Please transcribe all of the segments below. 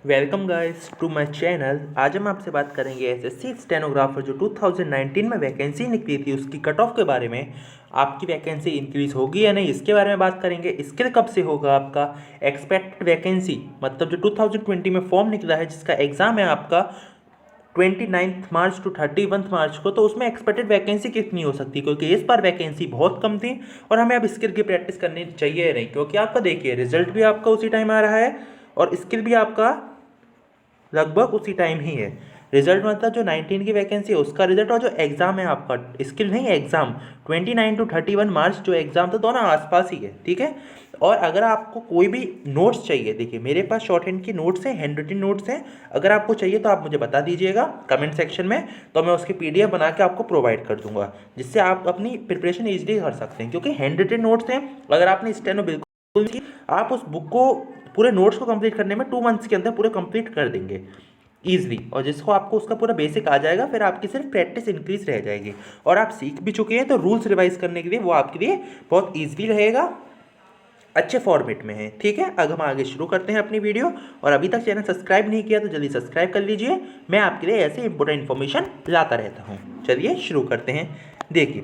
Welcome guys to my channel. आज हम आपसे बात करेंगे एसएससी स्टेनोग्राफर जो 2019 में वैकेंसी निकली थी उसकी कट ऑफ के बारे में। आपकी वैकेंसी इंक्रीज होगी या नहीं इसके बारे में बात करेंगे। स्किल कब से होगा आपका एक्सपेक्टेड वैकेंसी, मतलब जो 2020 में फॉर्म निकला है जिसका एग्ज़ाम है आपका 29 मार्च टू 31 मार्च को, तो उसमें एक्सपेक्टेड वैकेंसी कितनी हो सकती है, क्योंकि इस बार वैकेंसी बहुत कम थी और हमें अब स्किल की प्रैक्टिस करनी चाहिए या नहीं, क्योंकि आपका देखिए रिजल्ट भी आपका उसी टाइम आ रहा है और स्किल भी आपका लगभग उसी टाइम ही है। रिजल्ट मतलब जो 19 की वैकेंसी है उसका रिजल्ट, और जो एग्ज़ाम है आपका स्किल नहीं है एग्ज़ाम 29 टू 31 मार्च जो एग्ज़ाम था दोनों आसपास ही है, ठीक है। और अगर आपको कोई भी नोट्स चाहिए, देखिए मेरे पास शॉर्ट हैंड की नोट्स हैं, हैंड रिटन नोट्स हैं। अगर आपको चाहिए तो आप मुझे बता दीजिएगा कमेंट सेक्शन में, तो मैं उसकी पीडीएफ बना के आपको प्रोवाइड कर दूंगा, जिससे आप अपनी प्रिपरेशन ईजिली कर सकते हैं। क्योंकि हैंड रिटन नोट्स हैं, अगर आपने स्टेनो बिल्कुल आप उस बुक को पूरे नोट्स को कंप्लीट करने में 2 मंथ्स के अंदर पूरे कंप्लीट कर देंगे ईजिली, और जिसको आपको उसका पूरा बेसिक आ जाएगा, फिर आपकी सिर्फ प्रैक्टिस इंक्रीज रह जाएगी और आप सीख भी चुके हैं, तो रूल्स रिवाइज करने के लिए वो आपके लिए बहुत ईजिली रहेगा, अच्छे फॉर्मेट में है, ठीक है। अब हम आगे शुरू करते हैं अपनी वीडियो, और अभी तक चैनल सब्सक्राइब नहीं किया तो जल्दी सब्सक्राइब कर लीजिए, मैं आपके लिए ऐसे इंपॉर्टेंट इन्फॉर्मेशन लाता रहता हूँ। चलिए शुरू करते हैं। देखिए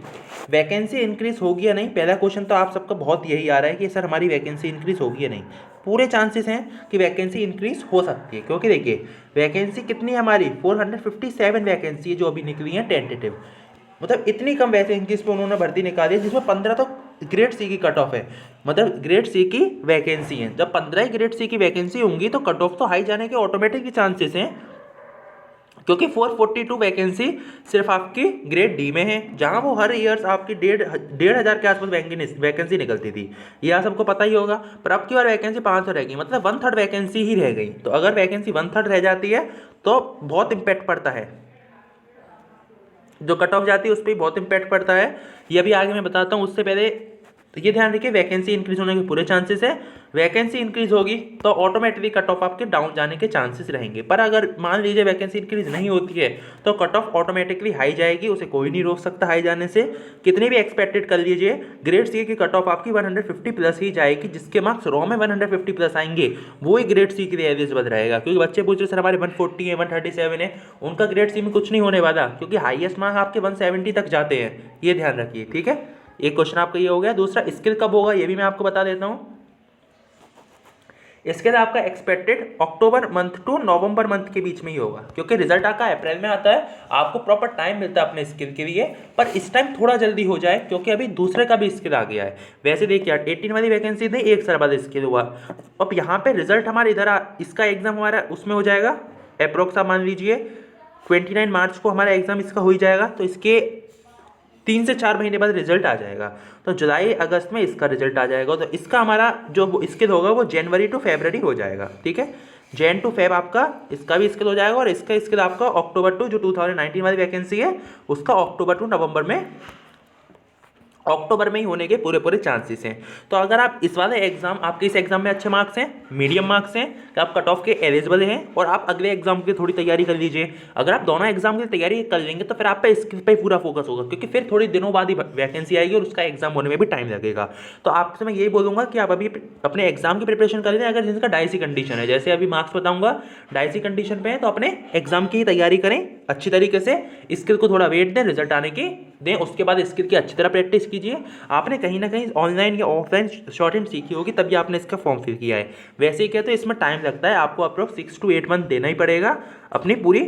वैकेंसी इंक्रीज होगी या नहीं, पहला क्वेश्चन तो आप सबका बहुत यही आ रहा है कि सर हमारी वैकेंसी इंक्रीज होगी या नहीं। पूरे चांसेस हैं कि वैकेंसी इंक्रीज हो सकती है, क्योंकि देखिए वैकेंसी कितनी है हमारी 457 वैकेंसी है जो अभी निकली है टेंटेटिव, मतलब इतनी कम वैकेंसीज पे उन्होंने भर्ती निकाली है, जिसमें 15 तो ग्रेड सी की कट ऑफ है, मतलब ग्रेड सी की वैकेंसी है। जब 15 ही ग्रेड सी की वैकेंसी होंगी तो कट ऑफ तो हाई जाने के ऑटोमेटिक ही चांसेस हैं, क्योंकि 442 वैकेंसी सिर्फ आपकी ग्रेड डी में है, जहां वो हर ईयर्स आपकी 1,500 के आसपास वैकेंसी निकलती थी, ये आप सबको पता ही होगा। पर अब की बार वैकेंसी 500 रह गई, मतलब 1/3 वैकेंसी ही रह गई। तो अगर वैकेंसी 1/3 रह जाती है तो बहुत इंपैक्ट पड़ता है, जो कट ऑफ जाती है उस पर बहुत इंपैक्ट पड़ता है। ये भी आगे मैं बताता हूँ, उससे पहले तो ये ध्यान रखिए वैकेंसी इंक्रीज होने के पूरे चांसेस है। वैकेंसी इंक्रीज होगी तो ऑटोमेटिकली कट ऑफ आपके डाउन जाने के चांसेस रहेंगे, पर अगर मान लीजिए वैकेंसी इंक्रीज नहीं होती है तो कट ऑफ ऑटोमेटिकली हाई जाएगी, उसे कोई नहीं रोक सकता हाई जाने से। कितनी भी एक्सपेक्टेड कर लीजिए, ग्रेड सी की कट ऑफ आपकी 150 प्लस ही जाएगी, जिसके मार्क्स रॉ में 150 प्लस आएंगे वही ग्रेड सी के लिए एलिजिबल रहेगा। क्योंकि बच्चे पूछ रहे सर हमारे 140 है 137 है, उनका ग्रेड सी में कुछ नहीं होने वाला, क्योंकि हाईएस्ट मार्क्स आपके 170 तक जाते हैं, ये ध्यान रखिए, ठीक है। एक क्वेश्चन आपका ये हो गया। दूसरा स्किल कब होगा ये भी मैं आपको बता देता हूं। इसके लिए आपका expected October month to November month के बीच में ही होगा, क्योंकि रिजल्ट आपका अप्रैल में आता है, आपको प्रॉपर टाइम मिलता है अपने स्किल के लिए, पर इस टाइम थोड़ा जल्दी हो जाए क्योंकि अभी दूसरे का भी स्किल आ गया है। वैसे देखिए 18 वाली वैकेंसी थी, 1 साल बाद स्किल हुआ, अब यहाँ पे रिजल्ट हमारे इधर इसका एग्जाम हमारा उसमें हो जाएगा अप्रोक्स, मान लीजिए 29 मार्च को हमारा एग्जाम इसका हो ही जाएगा, तो इसके 3 से 4 महीने बाद रिजल्ट आ जाएगा, तो जुलाई अगस्त में इसका रिजल्ट आ जाएगा। तो इसका हमारा जो स्किल होगा वो जनवरी टू फरवरी हो जाएगा, ठीक है। जैन टू फेब आपका इसका भी स्किल हो जाएगा, और इसका स्किल आपका अक्टूबर टू जो 2019 वाली वैकेंसी है उसका अक्टूबर टू नवंबर में, अक्टूबर में ही होने के पूरे पूरे चांसेस हैं। तो अगर आप इस वाले एग्जाम, आपके इस एग्जाम में अच्छे मार्क्स हैं, मीडियम मार्क्स हैं, कि आप कट ऑफ के एलिजिबल हैं और आप अगले एग्जाम की थोड़ी तैयारी कर लीजिए। अगर आप दोनों एग्जाम की तैयारी कर लेंगे तो फिर आप पे स्किल पे पूरा फोकस होगा, क्योंकि फिर थोड़ी दिनों बाद ही वैकेंसी आएगी और उसका एग्जाम होने में भी टाइम लगेगा। तो आपसे मैं यही बोलूँगा कि आप अभी अपने एग्जाम की प्रिपरेशन कर लें, अगर जिसका डाइसी कंडीशन है, जैसे अभी मार्क्स बताऊँगा डाइसी कंडीशन पे है, तो अपने एग्जाम की तैयारी करें अच्छी तरीके से, स्किल को थोड़ा वेट दें, रिजल्ट आने की दें, उसके बाद स्किल की अच्छी तरह प्रैक्टिस कीजिए। आपने कहीं ना कहीं ऑनलाइन या ऑफलाइन शॉर्ट हैंड सीखी होगी तभी आपने इसका फॉर्म फिल किया है। वैसे ही क्या तो इसमें टाइम लगता है, आपको अप्रोक्स 6 to 8 मंथ देना ही पड़ेगा अपनी पूरी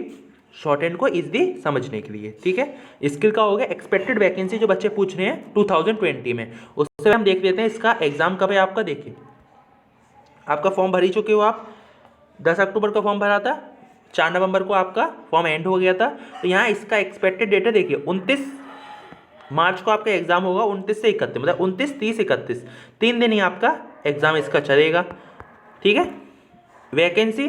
शॉर्ट हैंड को इजीली समझने के लिए, ठीक है। स्किल का हो गया। एक्सपेक्टेड वैकेंसी जो बच्चे पूछ रहे हैं 2020 में, उससे हम देख लेते हैं इसका एग्जाम कब है आपका। देखिए आपका फॉर्म भर ही चुके हो आप, 10 अक्टूबर का फॉर्म भरा था, 4 नवंबर को आपका फॉर्म एंड हो गया था। तो यहाँ इसका एक्सपेक्टेड डेट है, देखिए 29 मार्च को आपका एग्जाम होगा, 29 से 31, मतलब 29, 30, 31 3 दिन ही आपका एग्जाम इसका चलेगा, ठीक है। वैकेंसी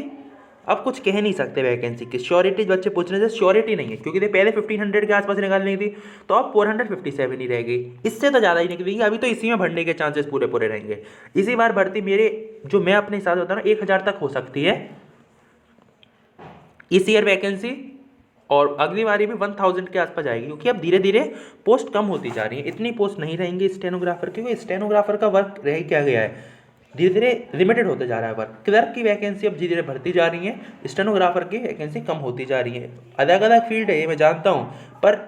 अब कुछ कह नहीं सकते, वैकेंसी की श्योरिटी बच्चे पूछ रहे थे, श्योरिटी नहीं है, क्योंकि पहले 1500 के आसपास निकालनी थी, तो अब 457 ही रह गई, इससे तो ज़्यादा ही निकलेगी। अभी तो इसी में भरने के चांसेस पूरे पूरे रहेंगे। इसी बार भर्ती मेरे जो मैं अपने हिसाब से बता रहा हूँ 1000 तक हो सकती है इस ईयर वैकेंसी, और अगली बारी भी 1000 के आसपास आएगी, क्योंकि अब धीरे धीरे पोस्ट कम होती जा रही है, इतनी पोस्ट नहीं रहेंगी स्टेनोग्राफर की, क्योंकि स्टेनोग्राफर का वर्क रह क्या गया है, धीरे धीरे लिमिटेड होते जा रहा है वर्क। क्लर्क की वैकेंसी अब धीरे धीरे बढ़ती जा रही है, स्टेनोग्राफर की वैकेंसी कम होती जा रही है। अलग अलग फील्ड है ये मैं जानता हूँ, पर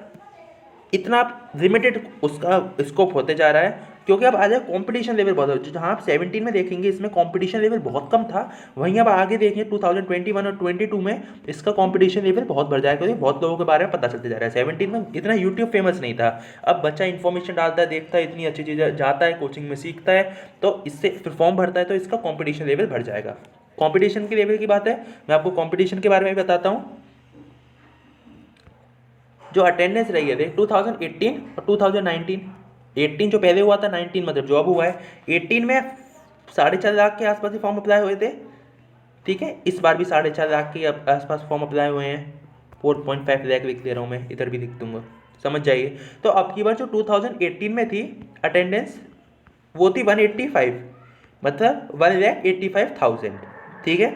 इतना लिमिटेड उसका स्कोप होते जा रहा है, क्योंकि अब आज कंपटीशन लेवल बहुत है। जहाँ आप 17 में देखेंगे इसमें कंपटीशन लेवल बहुत कम था, वहीं अब आगे देखेंगे 2021 और 22 में इसका कंपटीशन लेवल बहुत बढ़ जाएगा, क्योंकि बहुत लोगों के बारे में पता चलते जा रहा है। 17 में इतना यूट्यूब फेमस नहीं था, अब बच्चा इन्फॉर्मेशन डालता है, देखता है, इतनी अच्छी चीज़ें जाता है, कोचिंग में सीखता है, तो इससे फिर फॉर्म भरता है, तो इसका कॉम्पिटिशन लेवल बढ़ जाएगा। कॉम्पिटिशन के लेवल की बात है, मैं आपको कॉम्पिटिशन के बारे में भी बताता हूँ। जो अटेंडेंस रही है देख 2018 और 2019, 18 जो पहले हुआ था, 19 मतलब जॉब हुआ है। 18 में 4.5 लाख के आसपास ही फॉर्म अप्लाई हुए थे, ठीक है। इस बार भी 4.5 लाख के आसपास फॉर्म अप्लाई हुए हैं। 4.5 लाख लिख दे रहा हूँ मैं, इधर भी लिख दूंगा, समझ जाइए। तो अब की बार जो 2018 में थी अटेंडेंस, वो थी 185, मतलब 1,85,000, ठीक है।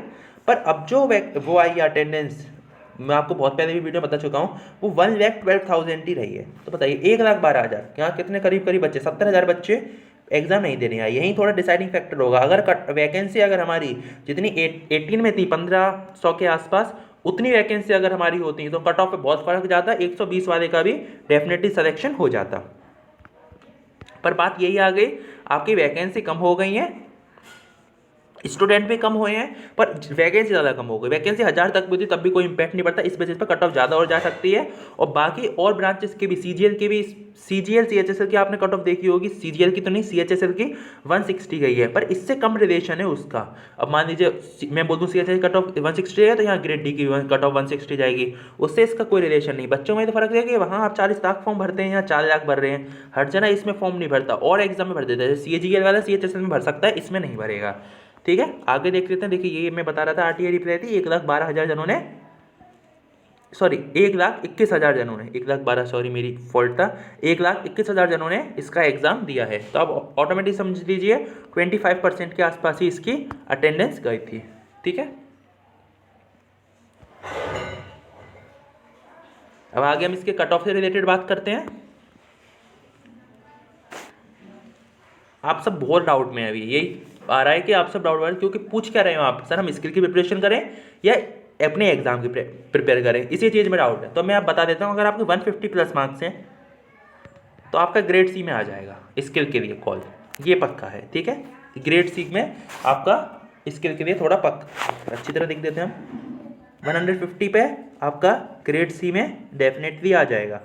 पर अब जो वो आई है अटेंडेंस, मैं आपको बहुत पहले भी वीडियो बता चुका हूँ, वो 1,12,000 ही रही है। तो बताइए 1,12,000, यहाँ कितने करीब करीब बच्चे, 70,000 बच्चे एग्जाम नहीं देने आए। यही थोड़ा डिसाइडिंग फैक्टर होगा। अगर वैकेंसी अगर हमारी जितनी 18 में थी 1500 के आसपास, उतनी वैकेंसी अगर हमारी होती तो कट ऑफ पे बहुत फर्क जाता, 120 वाले का भी डेफिनेटली सिलेक्शन हो जाता। पर बात यही आ गई, आपकी वैकेंसी कम हो गई है, स्टूडेंट भी कम हुए हैं, पर वैकेंसी ज़्यादा कम हो गई। वैकेंसी 1000 तक भी थी तब भी कोई इंपैक्ट नहीं पड़ता, इस बेसिस पर कट ऑफ ज़्यादा और जा सकती है। और बाकी और ब्रांचेस के भी, सीजीएल की भी, सीजीएल सीएचएसएल की आपने कट ऑफ देखी होगी, सीजीएल की तो नहीं, सीएचएसएल की 160 गई है, पर इससे कम रिलेशन है उसका। अब मान लीजिए मैं बोल दूँ सीएचएसएल कट ऑफ 160 है, तो यहाँ ग्रेड डी की कट ऑफ 160 जाएगी, उससे इसका कोई रिलेशन नहीं। बच्चों में तो फर्क है कि वहाँ आप 40 लाख फॉर्म भरते हैं, यहाँ 4 लाख भर रहे हैं। हर जना इसमें फॉर्म नहीं भरता, और एग्जाम में भर देता है। सीजीएल वाला सीएचएसएल में भर सकता है, इसमें नहीं भरेगा, ठीक है। आगे देख लेते हैं। देखिए ये मैं बता रहा था, आरटीआई रिप्लाई थी 1,12,000 जनों ने, सॉरी 1,21,000 जनों ने, 1,12,000 सॉरी मेरी फॉल्ट था, 1,21,000 जनों ने इसका एग्जाम दिया है। तो अब ऑटोमेटिक समझ लीजिए 25% के आसपास ही इसकी अटेंडेंस गई थी, ठीक है। अब आगे हम इसके कट ऑफ से रिलेटेड बात करते हैं। आप सब बहुत डाउट में है, अभी यही आ रहा है कि आप सब डाउट में, क्योंकि पूछ क्या रहे हो आप, सर हम स्किल की प्रिपरेशन करें या अपने एग्जाम की प्रिपेयर करें, इसी चीज़ में डाउट है। तो मैं आप बता देता हूँ, अगर आपके 150 प्लस मार्क्स हैं तो आपका ग्रेड सी में आ जाएगा स्किल के लिए कॉल, ये पक्का है, ठीक है। ग्रेड सी में आपका स्किल के लिए थोड़ा पक्का, अच्छी तरह देख देते हैं हम, 150 पे आपका ग्रेड सी में डेफिनेटली आ जाएगा,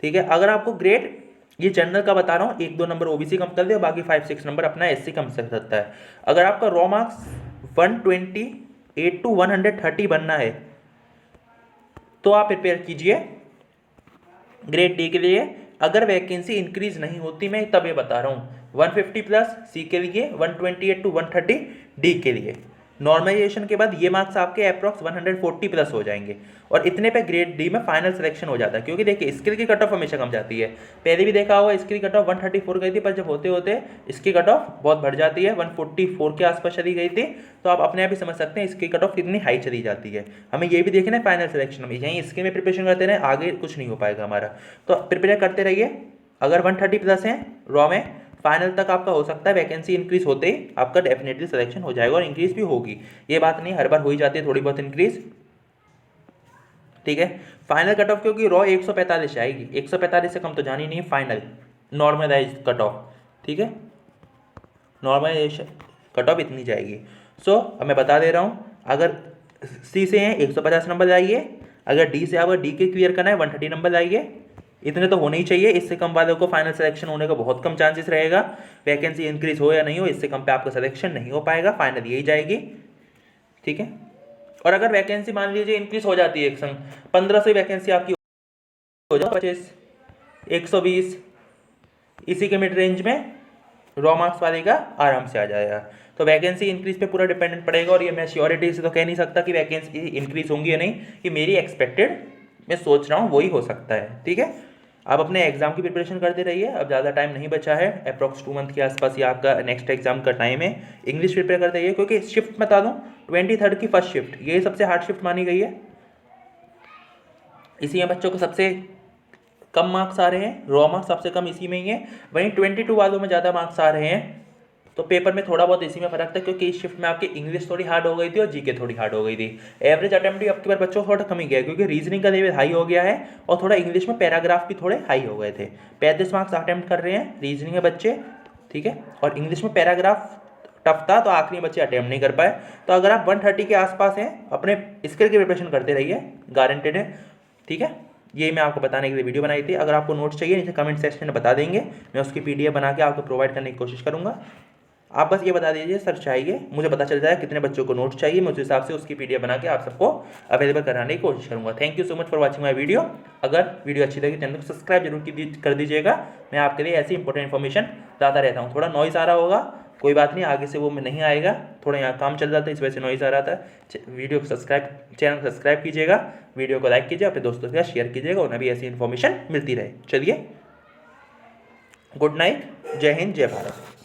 ठीक है। अगर आपको ग्रेड, ये जनरल का बता रहा हूँ, 1-2 नंबर ओबीसी कम कर दे, बाकी 5-6 नंबर अपना एससी कम कर सकता है। अगर आपका रॉ मार्क्स 128 to 130 बनना है तो आप प्रिपेयर कीजिए ग्रेड डी के लिए। अगर वैकेंसी इंक्रीज नहीं होती, मैं तब ये बता रहा हूँ, 150 प्लस सी के लिए, 128 to 130 डी के लिए। नॉर्मलाइजेशन के बाद ये मार्क्स आपके अप्रॉक्स 140 प्लस हो जाएंगे, और इतने पे ग्रेड डी में फाइनल सिलेक्शन हो जाता है। क्योंकि देखिए स्किल की कट ऑफ हमेशा कम जाती है, पहले भी देखा होगा स्किल की कट ऑफ 134 गई थी, पर जब होते होते इसकी कट ऑफ बहुत बढ़ जाती है, 144 के आसपास चली गई थी। तो आप अपने आप ही समझ सकते हैं इसकी कट ऑफ कितनी हाई चली जाती है। हमें ये भी देखना है फाइनल सिलेक्शन में, यहीं इसके में प्रिपरेशन करते रहे, आगे कुछ नहीं हो पाएगा हमारा। तो प्रिपेयर करते रहिए। अगर 130 प्लस है रॉ में, फाइनल तक आपका हो सकता है, वैकेंसी इंक्रीज होते ही आपका डेफिनेटली सिलेक्शन हो जाएगा, और इंक्रीज भी होगी, ये बात नहीं, हर बार हो ही जाती है थोड़ी बहुत इंक्रीज, ठीक है। फाइनल कट ऑफ क्योंकि रॉ 145 आएगी, 145 से कम तो जानी नहीं फाइनल नॉर्मलाइज कट ऑफ, ठीक है। नॉर्मलाइजेशन कट ऑफ इतनी जाएगी। सो अब मैं बता दे रहा हूँ, अगर सी से हैं 150 नंबर लाइए, अगर डी से आप डी के क्लियर करना है 130 नंबर लाइए, इतने तो होने ही चाहिए। इससे कम वालों को फाइनल सिलेक्शन होने का बहुत कम चांसेस रहेगा, वैकेंसी इंक्रीज हो या नहीं हो, इससे कम पे आपका सिलेक्शन नहीं हो पाएगा, फाइनल यही जाएगी, ठीक है। और अगर वैकेंसी मान लीजिए इंक्रीज हो जाती है, एक संग 15 से वैकेंसी आपकी हो जाए 25, 120, इसी के मिड रेंज में रॉ मार्क्स वाले का आराम से आ जाएगा। तो वैकेंसी इंक्रीज पे पूरा डिपेंडेंट पड़ेगा, और ये मैं श्योरिटी से तो कह नहीं सकता कि वैकेंसी इंक्रीज होंगी या नहीं, ये मेरी एक्सपेक्टेड मैं सोच रहा हूँ वही हो सकता है, ठीक है। आप अपने एग्जाम की प्रिपरेशन करते रहिए, अब ज़्यादा टाइम नहीं बचा है, अप्रॉक्स 2 मंथ के आसपास ये आपका नेक्स्ट एग्जाम का टाइम है। इंग्लिश प्रिपेयर करते रहिए, क्योंकि शिफ्ट बता दूँ 23rd की फर्स्ट शिफ्ट ये सबसे हार्ड शिफ्ट मानी गई है, इसी में बच्चों को सबसे कम मार्क्स आ रहे हैं, रॉ मार्क्स सबसे कम इसी में ही है, वहीं 22 वालों में ज़्यादा मार्क्स आ रहे हैं तो पेपर में थोड़ा बहुत इसी में फर्क था, क्योंकि इस शिफ्ट में आपकी इंग्लिश थोड़ी हार्ड हो गई थी और जीके थोड़ी हार्ड हो गई थी। एवरेज अटेम्प्ट भी आपके बार बच्चों को थोड़ा कम ही गया है, क्योंकि रीजनिंग का लेवल हाई हो गया है और थोड़ा इंग्लिश में पैराग्राफ भी थोड़े हाई हो गए थे। 35 मार्क्स अटेम्प्ट कर रहे हैं रीजनिंग के बच्चे, ठीक है, और इंग्लिश में पैराग्राफ टफ था तो आखिरी बच्चे अटेम्प्ट नहीं कर पाए। तो अगर आप 130 के आसपास हैं अपने स्किल की प्रिपरेशन करते रहिए, गारंटेड है, ठीक है। ये मैं आपको बताने के लिए वीडियो बनाई थी। अगर आपको नोट्स चाहिए नीचे कमेंट सेक्शन में बता देंगे, मैं उसकी PDF बना के आपको प्रोवाइड करने की कोशिश करूँगा। आप बस ये बता दीजिए सर चाहिए, मुझे पता चल जाए कितने बच्चों को नोट्स चाहिए, मैं उस हिसाब से उसकी PDF बना के आप सबको अवेलेबल कराने की कोशिश करूँगा। Thank you so much for watching my video. अगर वीडियो अच्छी लगी चैनल को सब्सक्राइब जरूर कर दीजिएगा। मैं आपके लिए ऐसी इंपॉर्टेंट इन्फॉर्मेशन लाता रहता हूँ। थोड़ा नॉइस आ रहा होगा, कोई बात नहीं, आगे से वो में नहीं आएगा, थोड़ा यहाँ काम चल रहा था इस वजह से नॉइस आ रहा था। वीडियो को चैनल को सब्सक्राइब कीजिएगा, वीडियो को लाइक कीजिए, अपने दोस्तों के साथ शेयर कीजिएगा, उन्हें भी ऐसी इन्फॉर्मेशन मिलती रहे। चलिए, गुड नाइट, जय हिंद, जय भारत।